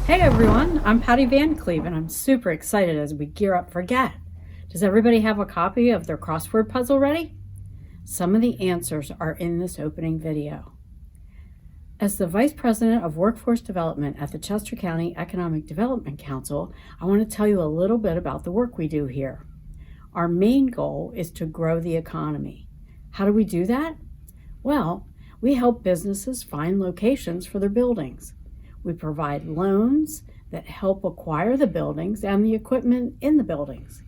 Hey everyone, I'm Patty Van Cleve and I'm super excited as we gear up for GETT. Does everybody have a copy of their crossword puzzle ready? Some of the answers are in this opening video. As the Vice President of Workforce Development at the Chester County Economic Development Council, I want to tell you a little bit about the work we do here. Our main goal is to grow the economy. How do we do that? Well, we help businesses find locations for their buildings. We provide loans that help acquire the buildings and the equipment in the buildings.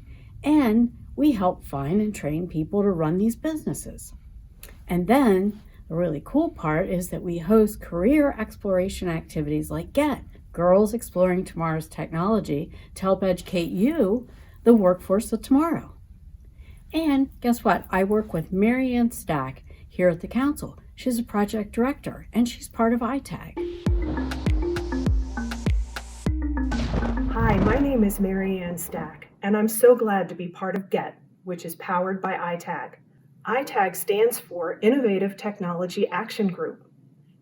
And we help find and train people to run these businesses. And then the really cool part is that we host career exploration activities like GETT, Girls Exploring Tomorrow's Technology, to help educate you, the workforce of tomorrow. And guess what? I work with Mary Ann Stack here at the council. She's a project director and she's part of ITAC. Hi, my name is Mary Ann Stack, and I'm so glad to be part of GETT, which is powered by ITAC. ITAC stands for Innovative Technology Action Group.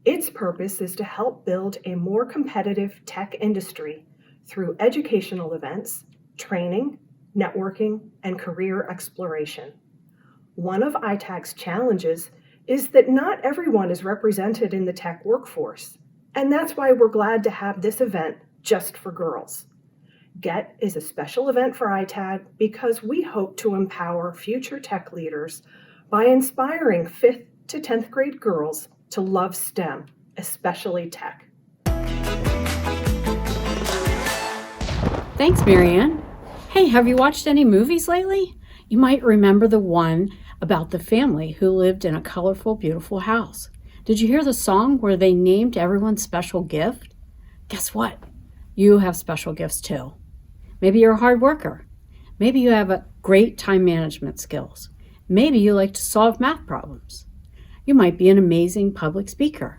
Its purpose is to help build a more competitive tech industry through educational events, training, networking, and career exploration. One of ITAC's challenges is that not everyone is represented in the tech workforce, and that's why we're glad to have this event just for girls. GETT is a special event for ITAC because we hope to empower future tech leaders by inspiring 5th to 10th grade girls to love STEM, especially tech. Thanks, Marianne. Hey, have you watched any movies lately? You might remember the one about the family who lived in a colorful, beautiful house. Did you hear the song where they named everyone's special gift? Guess what? You have special gifts too. Maybe you're a hard worker. Maybe you have great time management skills. Maybe you like to solve math problems. You might be an amazing public speaker,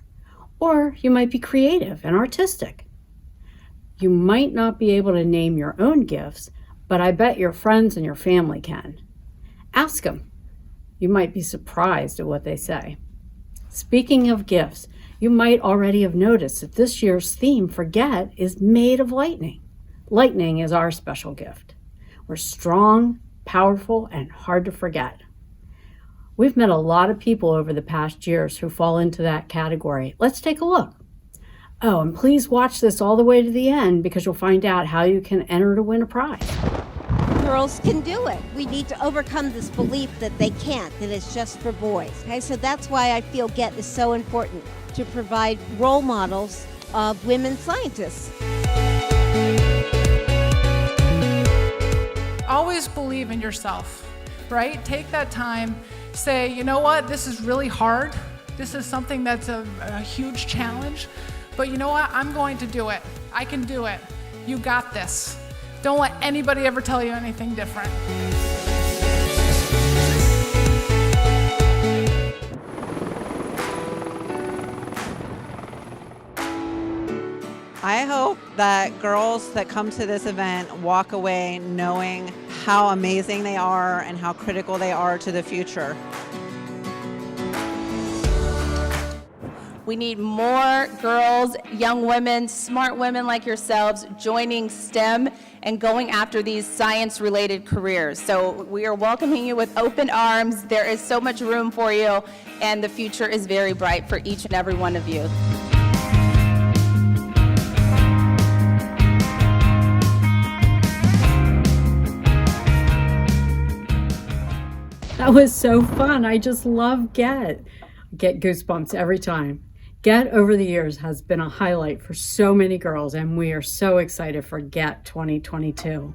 or you might be creative and artistic. You might not be able to name your own gifts, but I bet your friends and your family can. Ask them. You might be surprised at what they say. Speaking of gifts, you might already have noticed that this year's theme for GETT is made of lightning. Lightning is our special gift. We're strong, powerful, and hard to forget. We've met a lot of people over the past years who fall into that category. Let's take a look. Oh, and please watch this all the way to the end because you'll find out how you can enter to win a prize. Girls can do it. We need to overcome this belief that they can't, that it's just for boys. Okay, so that's why I feel GETT is so important, to provide role models of women scientists. Always believe in yourself, right? Take that time, say, you know what, this is really hard. This is something that's a huge challenge, but you know what, I'm going to do it. I can do it. You got this. Don't let anybody ever tell you anything different. I hope that girls that come to this event walk away knowing how amazing they are and how critical they are to the future. We need more girls, young women, smart women like yourselves joining STEM and going after these science-related careers. So we are welcoming you with open arms. There is so much room for you, and the future is very bright for each and every one of you. That was so fun. I just love GETT. Get goosebumps every time. GETT over the years has been a highlight for so many girls, and we are so excited for GETT 2022.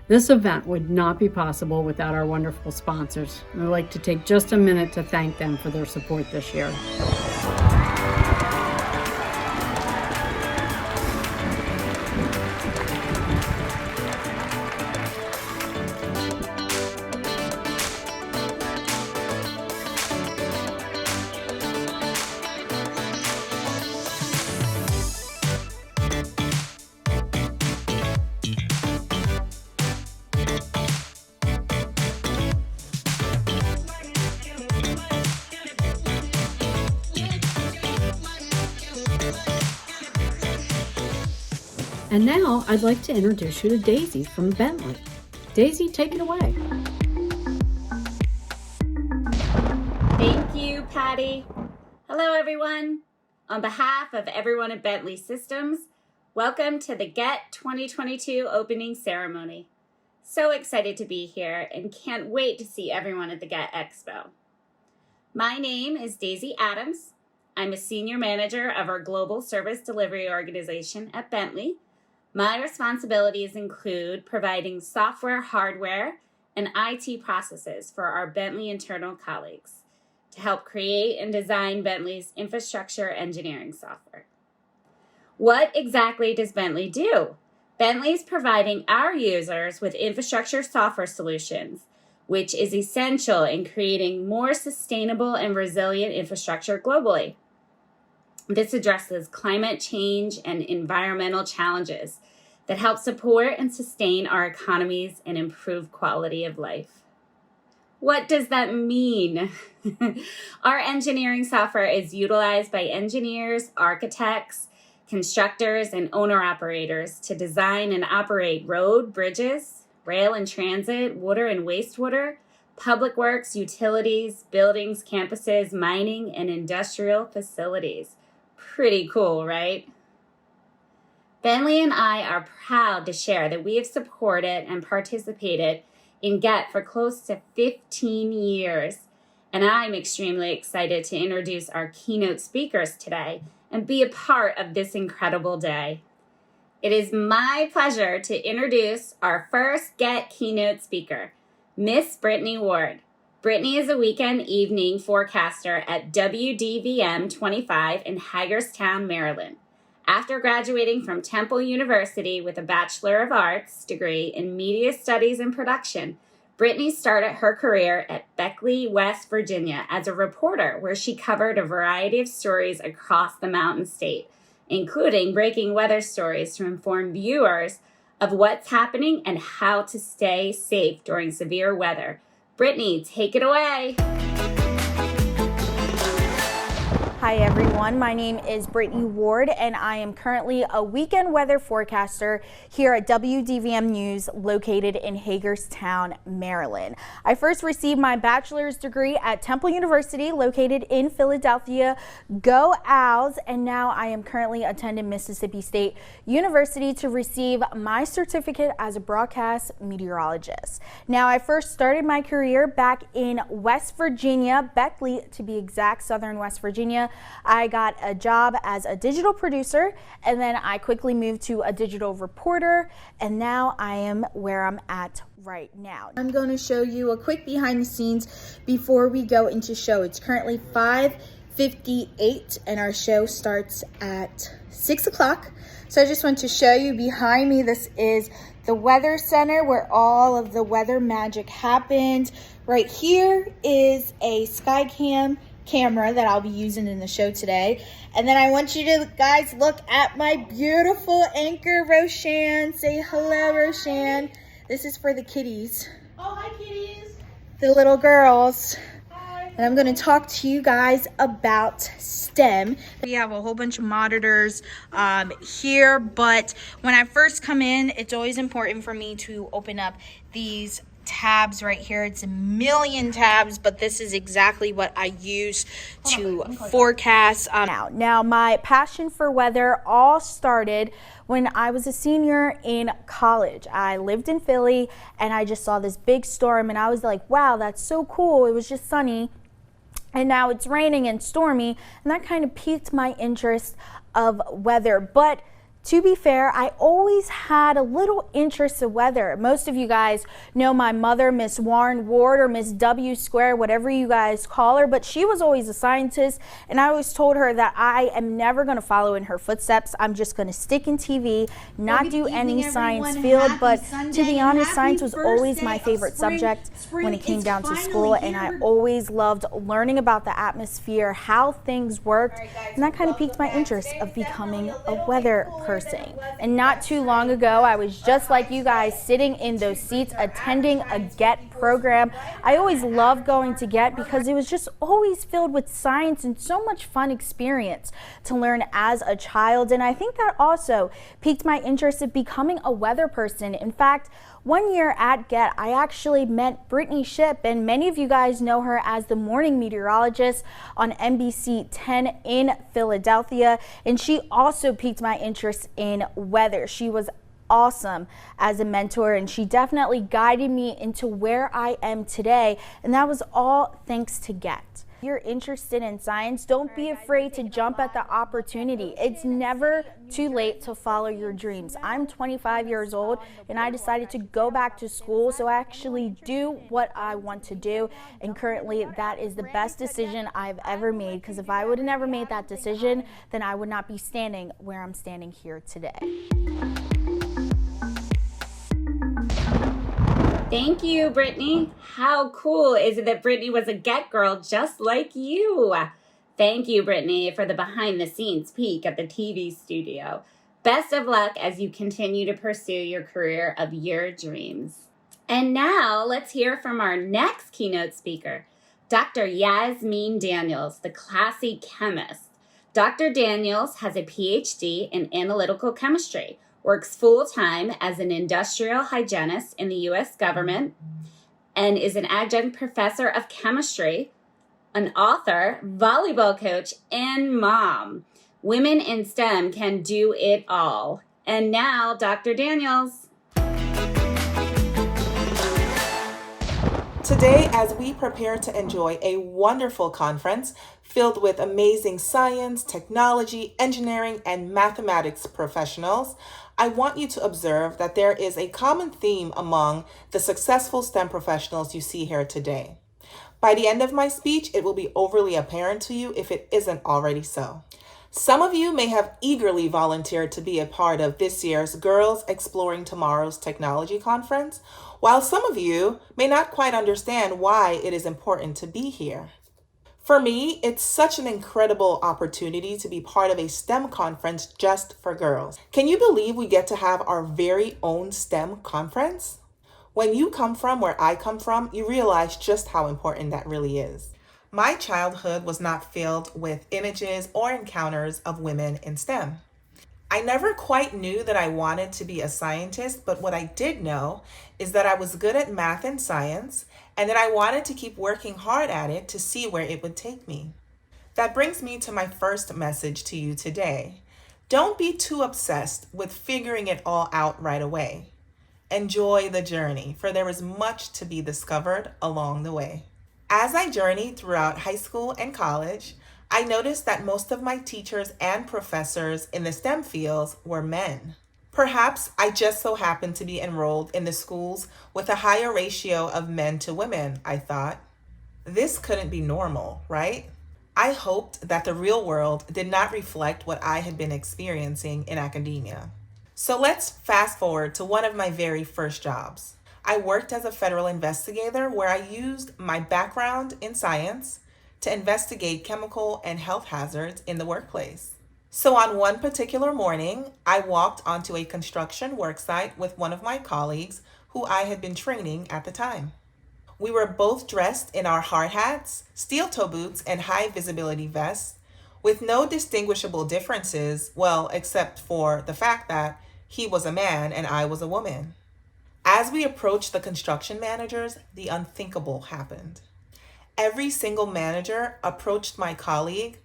This event would not be possible without our wonderful sponsors. I'd like to take just a minute to thank them for their support this year. And now I'd like to introduce you to Daisy from Bentley. Daisy, take it away. Thank you, Patty. Hello, everyone. On behalf of everyone at Bentley Systems, welcome to the GETT 2022 opening ceremony. So excited to be here and can't wait to see everyone at the GETT Expo. My name is Daisy Adams. I'm a senior manager of our global service delivery organization at Bentley. My responsibilities include providing software, hardware, and IT processes for our Bentley internal colleagues to help create and design Bentley's infrastructure engineering software. What exactly does Bentley do? Bentley is providing our users with infrastructure software solutions, which is essential in creating more sustainable and resilient infrastructure globally. This addresses climate change and environmental challenges that help support and sustain our economies and improve quality of life. What does that mean? Our engineering software is utilized by engineers, architects, constructors, and owner-operators to design and operate road, bridges, rail and transit, water and wastewater, public works, utilities, buildings, campuses, mining, and industrial facilities. Pretty cool, right? Bentley and I are proud to share that we have supported and participated in GETT for close to 15 years, and I'm extremely excited to introduce our keynote speakers today and be a part of this incredible day. It is my pleasure to introduce our first GETT keynote speaker, Miss Brittany Ward. Brittany is a weekend evening forecaster at WDVM 25 in Hagerstown, Maryland. After graduating from Temple University with a Bachelor of Arts degree in Media Studies and Production, Brittany started her career at Beckley, West Virginia as a reporter where she covered a variety of stories across the Mountain State, including breaking weather stories to inform viewers of what's happening and how to stay safe during severe weather. Brittany, take it away. Hi everyone, my name is Brittany Ward and I am currently a weekend weather forecaster here at WDVM News located in Hagerstown, Maryland. I first received my bachelor's degree at Temple University located in Philadelphia. Go Owls! And now I am currently attending Mississippi State University to receive my certificate as a broadcast meteorologist. Now I first started my career back in West Virginia, Beckley to be exact, Southern West Virginia. I got a job as a digital producer and then I quickly moved to a digital reporter and now I am where I'm at right now. I'm going to show you a quick behind the scenes before we go into show. It's currently 5:58 and our show starts at 6 o'clock. So I just want to show you behind me, this is the weather center where all of the weather magic happens. Right here is a Skycam camera that I'll be using in the show today. And then I want you to guys look at my beautiful anchor, Roshan. Say hello, Roshan. This is for the kitties. Oh, hi, kitties. The little girls. Hi. And I'm going to talk to you guys about STEM. We have a whole bunch of monitors here, but when I first come in, it's always important for me to open up these tabs right here. It's a million tabs, but this is exactly what I use to forecast. Now, my passion for weather all started when I was a senior in college. I lived in Philly and I just saw this big storm and I was like, wow, that's so cool. It was just sunny and now it's raining and stormy, and that kind of piqued my interest of weather. But to be fair, I always had a little interest in weather. Most of you guys know my mother, Miss Warren Ward, or Miss W Square, whatever you guys call her, but she was always a scientist, and I always told her that I am never going to follow in her footsteps. I'm just going to stick in TV, not do any science field, but to be honest, science was always my favorite subject when it came down to school, and I always loved learning about the atmosphere, how things worked, and that kind of piqued my interest of becoming a weather person. And not too long ago, I was just like you guys, sitting in those seats attending a GETT program. I always loved going to GETT because it was just always filled with science and so much fun experience to learn as a child. And I think that also piqued my interest in becoming a weather person. In fact, one year at GETT, I actually met Brittany, and many of you guys know her as the morning meteorologist on NBC 10 in Philadelphia. And she also piqued my interest in weather. She was awesome as a mentor, and she definitely guided me into where I am today. And that was all thanks to GETT. If you're interested in science, don't be afraid to jump at the opportunity. It's never too late to follow your dreams. I'm 25 years old and I decided to go back to school so I actually do what I want to do. And currently that is the best decision I've ever made, because if I would have never made that decision, then I would not be standing where I'm standing here today. Thank you, Brittany. How cool is it that Brittany was a GETT girl just like you? Thank you, Brittany, for the behind-the-scenes peek at the TV studio. Best of luck as you continue to pursue your career of your dreams. And now let's hear from our next keynote speaker, Dr. Yasmine Daniels, the classy chemist. Dr. Daniels has a PhD in analytical chemistry, works full-time as an industrial hygienist in the U.S. government, and is an adjunct professor of chemistry, an author, volleyball coach, and mom. Women in STEM can do it all. And now, Dr. Daniels. Today, as we prepare to enjoy a wonderful conference filled with amazing science, technology, engineering, and mathematics professionals, I want you to observe that there is a common theme among the successful STEM professionals you see here today. By the end of my speech, it will be overly apparent to you if it isn't already so. Some of you may have eagerly volunteered to be a part of this year's Girls Exploring Tomorrow's Technology Conference, while some of you may not quite understand why it is important to be here. For me, it's such an incredible opportunity to be part of a STEM conference just for girls. Can you believe we get to have our very own STEM conference? When you come from where I come from, you realize just how important that really is. My childhood was not filled with images or encounters of women in STEM. I never quite knew that I wanted to be a scientist, but what I did know is that I was good at math and science, and that I wanted to keep working hard at it to see where it would take me. That brings me to my first message to you today. Don't be too obsessed with figuring it all out right away. Enjoy the journey, for there is much to be discovered along the way. As I journeyed throughout high school and college, I noticed that most of my teachers and professors in the STEM fields were men. Perhaps I just so happened to be enrolled in the schools with a higher ratio of men to women, I thought. This couldn't be normal, right? I hoped that the real world did not reflect what I had been experiencing in academia. So let's fast forward to one of my very first jobs. I worked as a federal investigator where I used my background in science to investigate chemical and health hazards in the workplace. So on one particular morning, I walked onto a construction worksite with one of my colleagues who I had been training at the time. We were both dressed in our hard hats, steel toe boots, and high visibility vests, with no distinguishable differences, well, except for the fact that he was a man and I was a woman. As we approached the construction managers, the unthinkable happened. Every single manager approached my colleague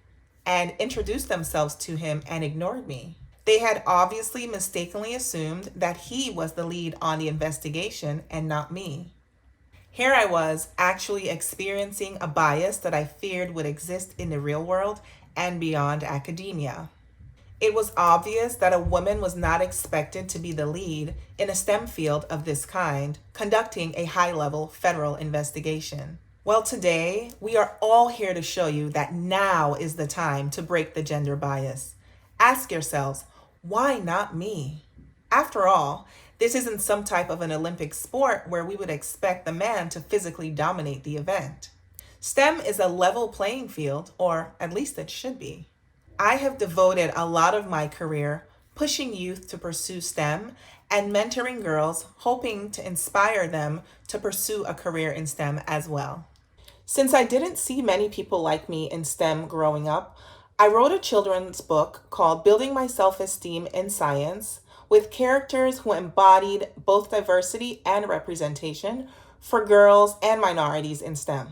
and introduced themselves to him and ignored me. They had obviously mistakenly assumed that he was the lead on the investigation and not me. Here I was actually experiencing a bias that I feared would exist in the real world and beyond academia. It was obvious that a woman was not expected to be the lead in a STEM field of this kind, conducting a high-level federal investigation. Well, today, we are all here to show you that now is the time to break the gender bias. Ask yourselves, why not me? After all, this isn't some type of an Olympic sport where we would expect the man to physically dominate the event. STEM is a level playing field, or at least it should be. I have devoted a lot of my career pushing youth to pursue STEM, and mentoring girls, hoping to inspire them to pursue a career in STEM as well. Since I didn't see many people like me in STEM growing up, I wrote a children's book called Building My Self-Esteem in Science, with characters who embodied both diversity and representation for girls and minorities in STEM.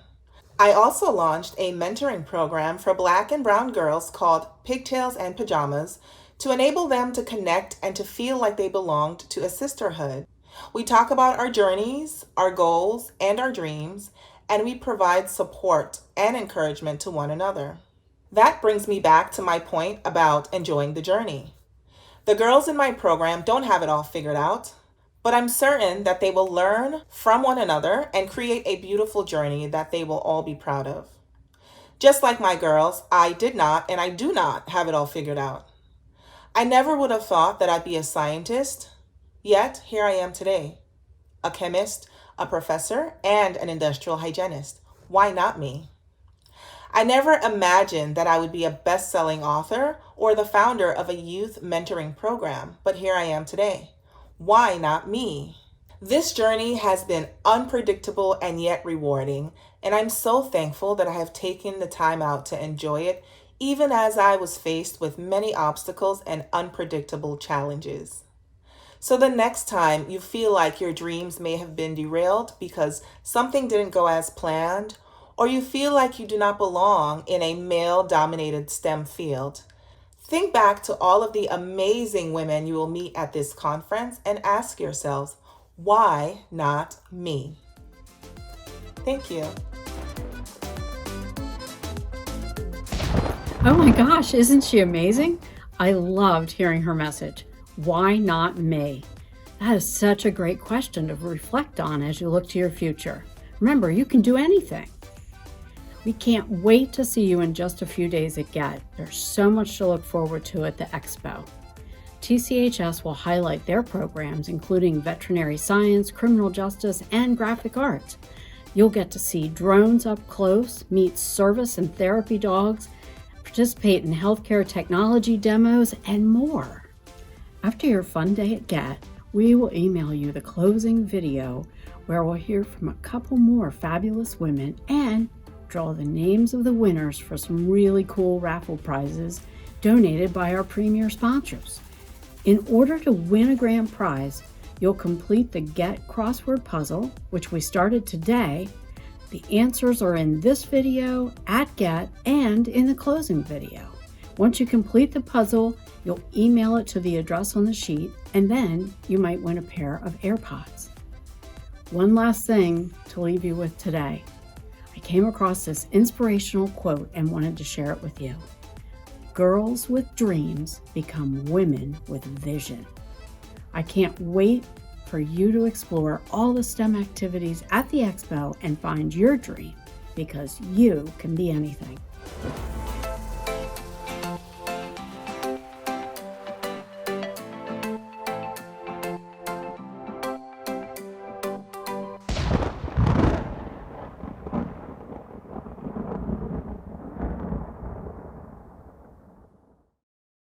I also launched a mentoring program for Black and brown girls called Pigtails and Pajamas to enable them to connect and to feel like they belonged to a sisterhood. We talk about our journeys, our goals, and our dreams, and we provide support and encouragement to one another. That brings me back to my point about enjoying the journey. The girls in my program don't have it all figured out, but I'm certain that they will learn from one another and create a beautiful journey that they will all be proud of. Just like my girls, I did not and I do not have it all figured out. I never would have thought that I'd be a scientist, yet here I am today. A chemist, a professor, and an industrial hygienist. Why not me? I never imagined that I would be a best-selling author or the founder of a youth mentoring program, but here I am today. Why not me? This journey has been unpredictable and yet rewarding, and I'm so thankful that I have taken the time out to enjoy it, even as I was faced with many obstacles and unpredictable challenges. So the next time you feel like your dreams may have been derailed because something didn't go as planned, or you feel like you do not belong in a male-dominated STEM field, think back to all of the amazing women you will meet at this conference and ask yourselves, why not me? Thank you. Oh my gosh, isn't she amazing? I loved hearing her message. Why not me? That is such a great question to reflect on as you look to your future. Remember, you can do anything. We can't wait to see you in just a few days at GETT. There's so much to look forward to at the expo. TCHS will highlight their programs, including veterinary science, criminal justice, and graphic arts. You'll get to see drones up close, meet service and therapy dogs, participate in healthcare technology demos, and more. After your fun day at GETT, we will email you the closing video where we'll hear from a couple more fabulous women and draw the names of the winners for some really cool raffle prizes donated by our premier sponsors. In order to win a grand prize, you'll complete the GETT crossword puzzle, which we started today. The answers are in this video, at GETT, and in the closing video. Once you complete the puzzle, you'll email it to the address on the sheet, and then you might win a pair of AirPods. One last thing to leave you with today. I came across this inspirational quote and wanted to share it with you. Girls with dreams become women with vision. I can't wait for you to explore all the STEM activities at the expo and find your dream, because you can be anything.